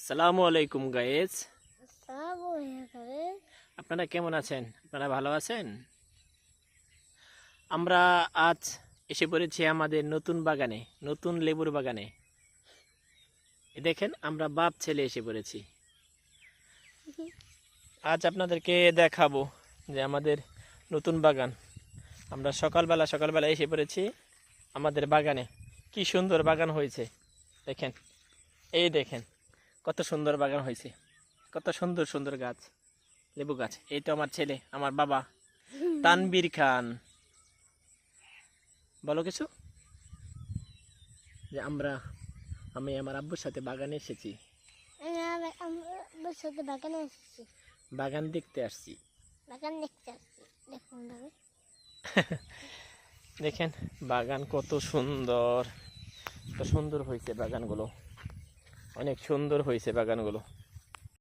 আসসালামু আলাইকুম গাইস। আসসালামু আলাইকুম। আপনারা কেমন আছেন? আপনারা ভালো আছেন? আমরা আজ এসে পড়েছি আমাদের নতুন বাগানে, নতুন লেবুর বাগানে। এই দেখেন, আমরা বাপ ছেলে এসে পড়েছি। আজ আপনাদেরকে দেখাবো যে আমাদের নতুন বাগান। আমরা সকালবেলা এসে পড়েছি আমাদের বাগানে। কি সুন্দর বাগান হয়েছে দেখেন। এই দেখেন কত সুন্দর বাগান হয়েছে, কত সুন্দর সুন্দর গাছ, লেবু গাছ। এই তো আমার ছেলে, আমার বাবা তানবীর খান। বলো কিছু। যে আমি আমার আব্বুর সাথে বাগানে এসেছি, আমার সাথে বাগানে এসেছি, বাগান দেখতে আসছি। বাগান দেখতে আসছি। দেখুন ভাবে দেখেন বাগান কত সুন্দর, কত সুন্দর হয়েছে বাগানগুলো, অনেক সুন্দর হয়েছে বাগানগুলো।